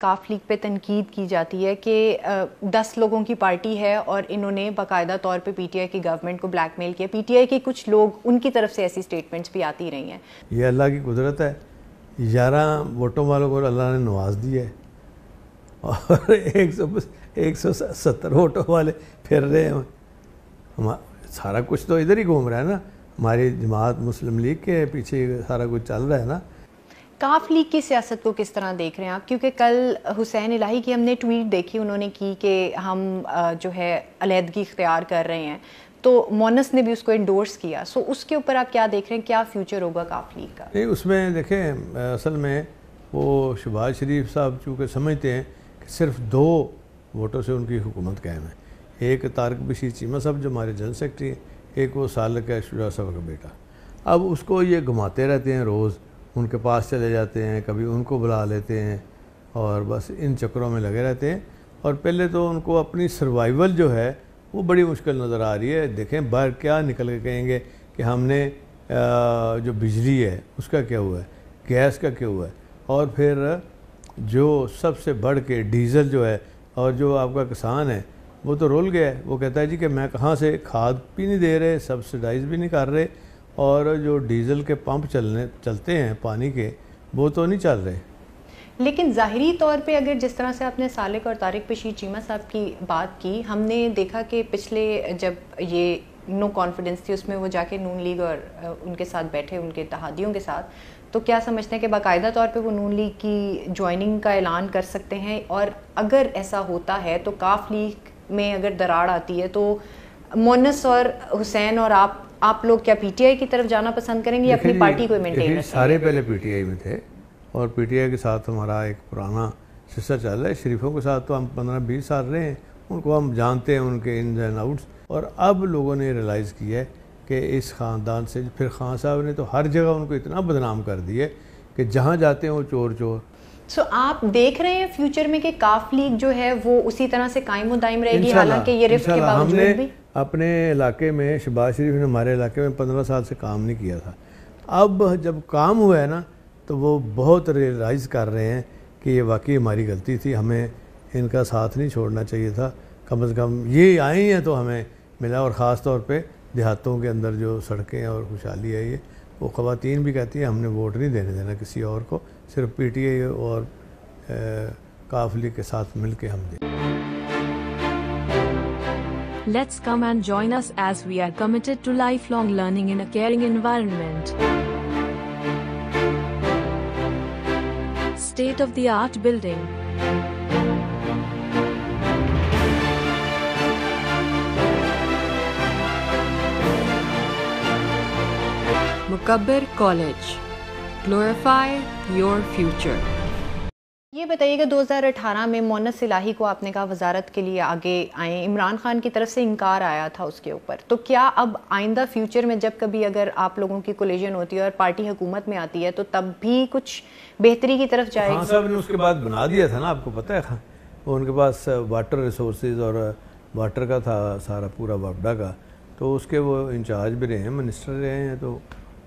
काफ league पे तनकीद की जाती है कि 10 लोगों की पार्टी है और इन्होंने बाकायदा तौर पे पीटीआई की गवर्नमेंट को ब्लैकमेल किया। पीटीआई के कुछ लोग, उनकी तरफ से ऐसी स्टेटमेंट्स भी आती रही हैं। ये अल्लाह की कुदरत है। 11 वोटों वालों को अल्लाह ने नवाज दिया है और 170 वोटों वाले फिर रहे हैं। हम सारा कुछ तो इधर ही घूम रहा है ना, हमारी जमात मुस्लिम लीग के पीछे सारा कुछ चल रहा है ना। काफ लीग की सियासत को किस तरह देख रहे हैं आप? क्योंकि कल हुसैन इलाही की हमने ट्वीट देखी, उन्होंने की कि हम जो है अलहदगी इख्तियार कर रहे हैं, तो मोनस ने भी उसको इंडोर्स किया। सो उसके ऊपर आप क्या देख रहे हैं, क्या फ्यूचर होगा काफ लीग का? नहीं, उसमें देखें असल में वो शहबाज शरीफ साहब चूँकि समझते हैं कि सिर्फ 2 वोटों से उनकी हुकूमत कायम है। एक तारिक बशीर चीमा साहब जो हमारे जनरल सेक्रेटरी हैं, एक वो सालक है शुजा साहब का बेटा। अब उसको ये घुमाते रहते हैं, रोज़ उनके पास चले जाते हैं, कभी उनको बुला लेते हैं और बस इन चक्करों में लगे रहते हैं। और पहले तो उनको अपनी सर्वाइवल जो है वो बड़ी मुश्किल नज़र आ रही है। देखें बाहर क्या निकल के कहेंगे कि हमने जो बिजली है उसका क्या हुआ है, गैस का क्या हुआ है, और फिर जो सबसे बढ़ के डीज़ल जो है, और जो आपका किसान है वो तो रुल गया है। वो कहता है जी कि मैं कहाँ से खाद भी नहीं दे रहे, सब्सिडाइज भी नहीं कर रहे, और जो डीज़ल के पंप चलते हैं पानी के, वो तो नहीं चल रहे। लेकिन ज़ाहिरी तौर पे अगर जिस तरह से आपने सालिक और तारिक बशीर चीमा साहब की बात की, हमने देखा कि पिछले जब ये नो कॉन्फिडेंस थी उसमें वो जाके नून लीग और उनके साथ बैठे, उनके इत्तेहादियों के साथ, तो क्या समझते हैं कि बाकायदा तौर पे वो नून लीग की ज्वाइनिंग का ऐलान कर सकते हैं? और अगर ऐसा होता है तो काफ लीग में अगर दरार आती है तो मोनस और हुसैन और आप लोग क्या पीटीआई की तरफ जाना पसंद करेंगे या अपनी पार्टी को मेंटेन रखेंगे? सारे पहले पीटीआई में थे और पीटीआई के साथ हमारा एक पुराना सिलसिला चल रहा है। शरीफों के साथ तो हम 15-20 साल रहे हैं, उनको हम जानते हैं, उनके इन्स एंड आउट्स। और अब लोगों ने रियलाइज़ किया है कि इस ख़ानदान से, फिर खान साहब ने तो हर जगह उनको इतना बदनाम कर दिया कि जहाँ जाते हैं वो चोर चोर। सो आप देख रहे हैं फ्यूचर में कि काफ लीग जो है वो उसी तरह से कायम व दायम रहेगी, हालांकि ये रिफ्ट के बावजूद भी? अपने इलाके में शहबाज शरीफ ने हमारे इलाके में 15 साल से काम नहीं किया था। अब जब काम हुआ है ना तो वो बहुत रियलाइज़ कर रहे हैं कि ये वाकई हमारी गलती थी, हमें इनका साथ नहीं छोड़ना चाहिए था। कम से कम ये आए हैं तो हमें मिला। और ख़ास तौर पे देहातों के अंदर जो सड़कें और खुशहाली है, ये वो ख़वातीन भी कहती हैं हमने वोट नहीं देने देना किसी और को, सिर्फ पीटीआई और काफ लीग के साथ मिल के हम दें। Let's come and join us as we are committed to lifelong learning in a caring environment. State-of-the-art building. Mukabbir College. Glorify your future. ये बताइएगा 2018 में मोनस इलाही को आपने कहा वजारत के लिए आगे आए, इमरान खान की तरफ से इनकार आया था उसके ऊपर, तो क्या अब आइंदा फ्यूचर में जब कभी अगर आप लोगों की कोलिजन होती है और पार्टी हुकूमत में आती है तो तब भी कुछ बेहतरी की तरफ जाएगी? खान साहब ने उसके बाद बना दिया था ना, आपको पता है, वो उनके पास वाटर रिसोर्सेज और वाटर का था सारा पूरा वापडा का, तो उसके वो इंचार्ज भी रहे हैं, मिनिस्टर रहे हैं, तो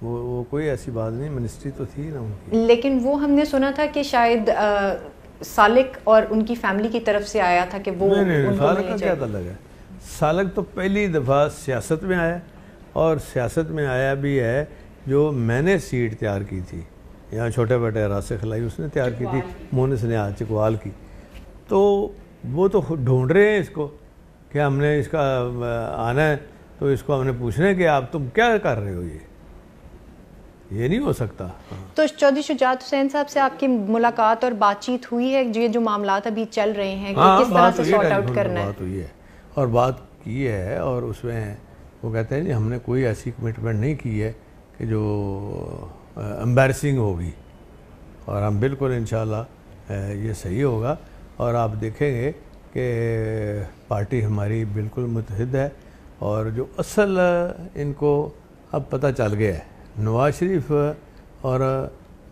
वो कोई ऐसी बात नहीं, मिनिस्ट्री तो थी ना उनकी। लेकिन वो हमने सुना था कि शायद सालिक और उनकी फैमिली की तरफ से आया था कि वो नहीं, सालिक का क्या ताल्लुक है? सालिक तो पहली दफ़ा सियासत में आया, और सियासत में आया भी है जो मैंने सीट तैयार की थी यहाँ छोटे बेटे रासे खिलाई उसने तैयार की थी, मोनस ने आज चकवाल की। तो वो तो ढूंढ रहे हैं इसको कि हमने इसका आना है, तो इसको हमने पूछना है कि आप तुम क्या कर रहे हो, ये नहीं हो सकता। तो चौधरी शुजात हुसैन साहब से आपकी मुलाकात और बातचीत हुई है? ये जो मामलात अभी चल रहे हैं कि किस तरह से सॉर्ट आउट करना है? बात हुई है और बात की है, और उसमें वो कहते हैं जी हमने कोई ऐसी कमिटमेंट नहीं की है कि जो एम्बैरसिंग होगी, और हम बिल्कुल इंशाल्लाह ये सही होगा। और आप देखेंगे कि पार्टी हमारी बिल्कुल मुतहिद है, और जो असल इनको अब पता चल गया है, नवाज शरीफ और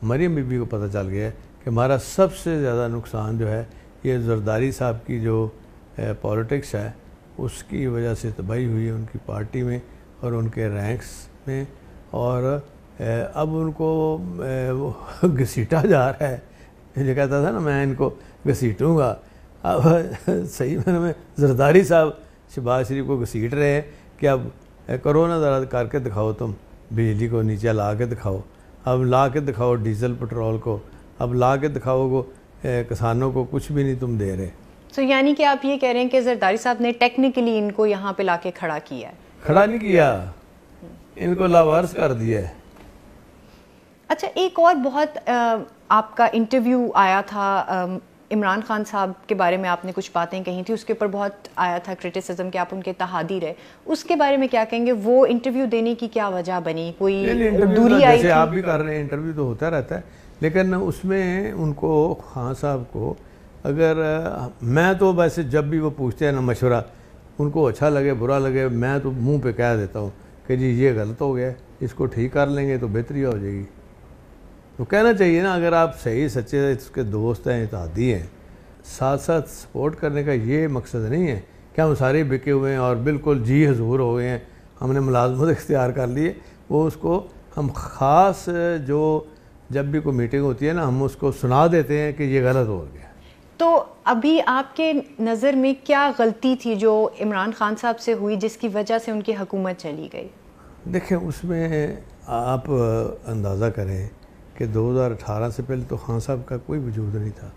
मरियम बीबी को पता चल गया है कि हमारा सबसे ज़्यादा नुकसान जो है ये जरदारी साहब की जो पॉलिटिक्स है उसकी वजह से तबाही हुई है उनकी पार्टी में और उनके रैंक्स में, और अब उनको घसीटा जा रहा है ये कहता था ना मैं इनको घसीटूँगा। अब सही में जरदारी साहब शहबाज शरीफ को घसीट रहे हैं कि अब करो ना, ज़रा करके दिखाओ, तुम बिजली को नीचे ला के दिखाओ, अब ला के दिखाओ डीजल पेट्रोल को, अब ला के दिखाओ को किसानों को कुछ भी नहीं तुम दे रहे। तो यानी कि आप ये कह रहे हैं कि जरदारी साहब ने टेक्निकली इनको यहाँ पे लाके खड़ा किया है? खड़ा नहीं किया, इनको लावारिस कर दिया है। अच्छा, एक और बहुत आपका इंटरव्यू आया था, इमरान खान साहब के बारे में आपने कुछ बातें कही थी, उसके ऊपर बहुत आया था क्रिटिसिज्म कि आप उनके तहादी रहे, उसके बारे में क्या कहेंगे? वो इंटरव्यू देने की क्या वजह बनी? कोई दूरी आई थी? आप भी कर रहे हैं, इंटरव्यू तो होता रहता है, लेकिन उसमें उनको खान साहब को अगर मैं तो वैसे जब भी वो पूछते हैं ना मशवरा, उनको अच्छा लगे बुरा लगे, मैं तो मुंह पे कह देता हूँ कि जी ये गलत हो गया, इसको ठीक कर लेंगे तो बेहतरी हो जाएगी। तो कहना चाहिए ना, अगर आप सही सच्चे इसके दोस्त हैं, इत्तेहादी हैं, साथ साथ सपोर्ट करने का ये मकसद नहीं है कि हम सारे बिके हुए हैं और बिल्कुल जी हजूर हो गए हैं, हमने मुलाजमत इख्तियार कर लिए। वो उसको हम ख़ास जो जब भी कोई मीटिंग होती है ना, हम उसको सुना देते हैं कि ये गलत हो गया। तो अभी आपके नज़र में क्या गलती थी जो इमरान खान साहब से हुई जिसकी वजह से उनकी हुकूमत चली गई? देखें, उसमें आप अंदाज़ा करें कि 2018 से पहले तो खान साहब का कोई वजूद नहीं था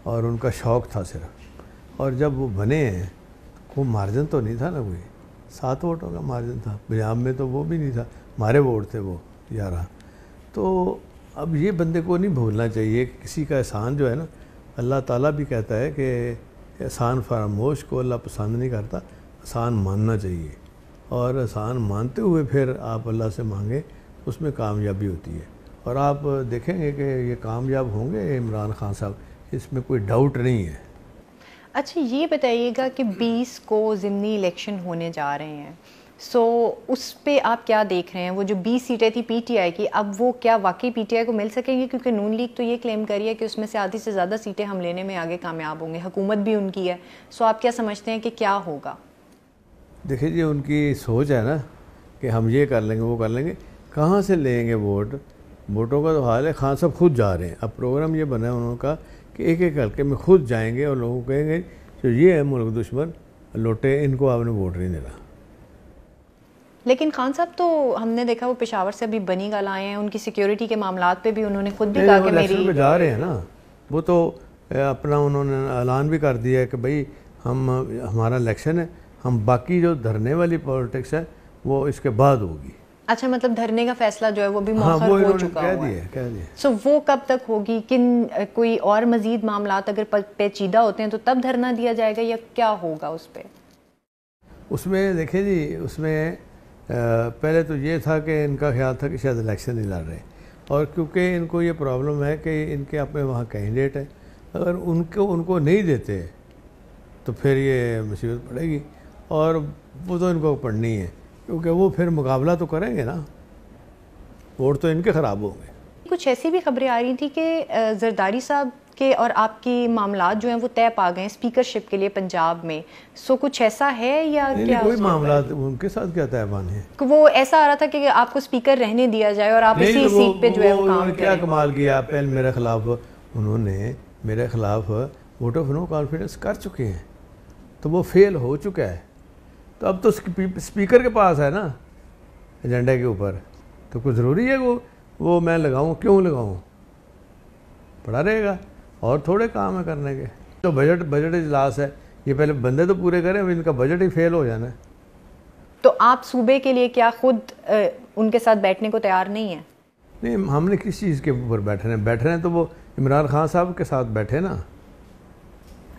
और उनका शौक़ था सिर्फ, और जब वो बने हैं वो मार्जिन तो नहीं था ना, कोई 7 वोटों का मार्जिन था, पंजाब में तो वो भी नहीं था, हमारे वोट थे वो 11। तो अब ये बंदे को नहीं भूलना चाहिए कि किसी का एहसान जो है ना, अल्लाह ताला भी कहता है कि एहसान फरामोश को अल्लाह पसंद नहीं करता, एहसान मानना चाहिए, और एहसान मानते हुए फिर आप अल्लाह से मांगें, उसमें कामयाबी होती है। और आप देखेंगे कि ये कामयाब होंगे इमरान खान साहब, इसमें कोई डाउट नहीं है। अच्छा, ये बताइएगा कि 20 को ज़िमनी इलेक्शन होने जा रहे हैं, सो उस पे आप क्या देख रहे हैं? वो जो 20 सीटें थी पीटीआई की, अब वो क्या वाकई पीटीआई को मिल सकेंगी? क्योंकि नून लीग तो ये क्लेम करी है कि उसमें से आधी से ज़्यादा सीटें हम लेने में आगे कामयाब होंगे, हुकूमत भी उनकी है। सो आप क्या समझते हैं कि क्या होगा? देखिए जी, उनकी सोच है ना कि हम ये कर लेंगे वो कर लेंगे, कहाँ से लेंगे वोट? वोटों का तो हाल है, खान साहब खुद जा रहे हैं। अब प्रोग्राम ये बना है उनका कि एक एक हल्के में खुद जाएंगे और लोगों को कहेंगे जो ये है मुल्क दुश्मन लोटे, इनको आपने वोट नहीं देना। लेकिन खान साहब तो हमने देखा वो पेशावर से अभी बनीगल आए हैं, उनकी सिक्योरिटी के मामलात पे भी उन्होंने खुद भी कहा कि मेरी जा रहे हैं ना, वो तो अपना उन्होंने ऐलान भी कर दिया है कि भाई हमारा इलेक्शन है, हम बाकी जो धरने वाली पॉलिटिक्स है वो इसके बाद होगी। अच्छा, मतलब धरने का फैसला जो है वो भी मौखर हो चुका है। सो वो कब तक होगी? कोई और मजीद मामलात अगर पेचीदा होते हैं तो तब धरना दिया जाएगा या क्या होगा उस पर? उसमें देखिए जी, उसमें पहले तो ये था कि इनका ख्याल था कि शायद इलेक्शन नहीं लड़ रहे, और क्योंकि इनको ये प्रॉब्लम है कि इनके अपने वहाँ कैंडिडेट है, अगर उनको नहीं देते तो फिर ये मुसीबत पड़ेगी, और वो तो इनको पड़नी है, क्योंकि वो फिर मुकाबला तो करेंगे ना, वोट तो इनके ख़राब होंगे। कुछ ऐसी भी खबरें आ रही थी कि जरदारी साहब के और आपकी मामलात जो हैं वो तय पा गए स्पीकरशिप के लिए पंजाब में। सो कुछ ऐसा है या क्या? कोई मामलात उनके साथ क्या तय पाने हैं? वो ऐसा आ रहा था कि आपको स्पीकर रहने दिया जाए और आप इसी सीट पे जो है वो काम क्या कमाल किया। पहले मेरे खिलाफ उन्होंने मेरे खिलाफ वोट ऑफ नो कॉन्फिडेंस कर चुके हैं, तो वो फेल हो चुका है, तो अब तो स्पीकर के पास है ना एजेंडे के ऊपर, तो कुछ ज़रूरी है वो मैं लगाऊं? क्यों लगाऊं? पड़ा रहेगा, और थोड़े काम है करने के। तो बजट इजलास है, ये पहले बंदे तो पूरे करें, इनका बजट ही फेल हो जाना है। तो आप सूबे के लिए क्या खुद उनके साथ बैठने को तैयार नहीं है? नहीं, हमने किस चीज़ के ऊपर बैठ रहे हैं तो वो इमरान खान साहब के साथ बैठे ना।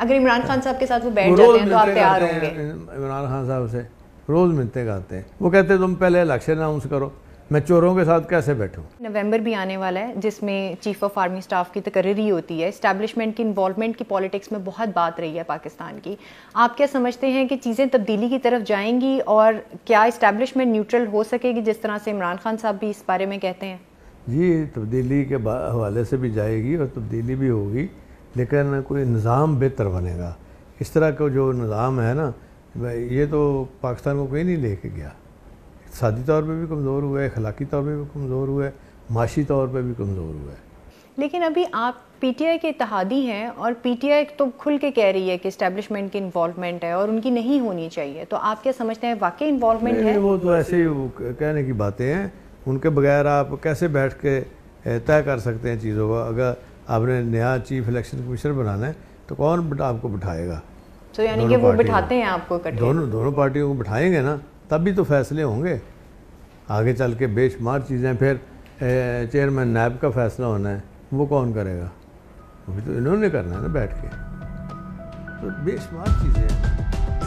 अगर इमरान खान साहब के साथ वो बैठ जाते हैं तो आप तैयार होंगे? इमरान खान साहब से रोज़ मिलते गाते हैं, वो कहते हैं तुम पहले इलेक्शन अनाउंस करो, मैं चोरों के साथ कैसे बैठूं? नवंबर भी आने वाला है जिसमें चीफ ऑफ आर्मी स्टाफ की तकर्री होती है। इस्टेब्लिशमेंट की इन्वॉल्वमेंट की पॉलिटिक्स में बहुत बात रही है पाकिस्तान की। आप क्या समझते हैं कि चीज़ें तब्दीली की तरफ जाएंगी और क्या इस्टेब्लिशमेंट न्यूट्रल हो सकेगी जिस तरह से इमरान खान साहब भी इस बारे में कहते हैं? जी, तब्दीली के हवाले से भी जाएगी और तब्दीली भी होगी, लेकिन कोई निज़ाम बेहतर बनेगा। इस तरह का जो निज़ाम है ना, ये तो पाकिस्तान को कोई नहीं लेके गया। इक़्तिसादी तौर पे भी कमज़ोर हुआ है, अखलाकी तौर पे भी कमज़ोर हुआ है, माशी तौर पे भी कमज़ोर हुआ है। लेकिन अभी आप पीटीआई के इत्तेहादी हैं और पीटीआई तो खुल के कह रही है कि इस्टेब्लिशमेंट की इन्वॉल्वमेंट है और उनकी नहीं होनी चाहिए, तो आप क्या समझते हैं वाकई इन्वॉल्वमेंट है? वो तो ऐसे ही कहने की बातें हैं, उनके बगैर आप कैसे बैठ के तय कर सकते हैं चीज़ों का? अगर आपने नया चीफ इलेक्शन कमिश्नर बनाना है तो कौन आपको बिठाएगा? तो यानी कि वो बिठाते हैं आपको इकट्ठे? दोनों पार्टियों को बिठाएंगे ना, तभी तो फैसले होंगे आगे चल के। बेशुमार चीज़ें फिर चेयरमैन नैब का फैसला होना है, वो कौन करेगा? वो भी तो इन्होंने करना है ना बैठ के। तो बेशुमार चीज़ें हैं।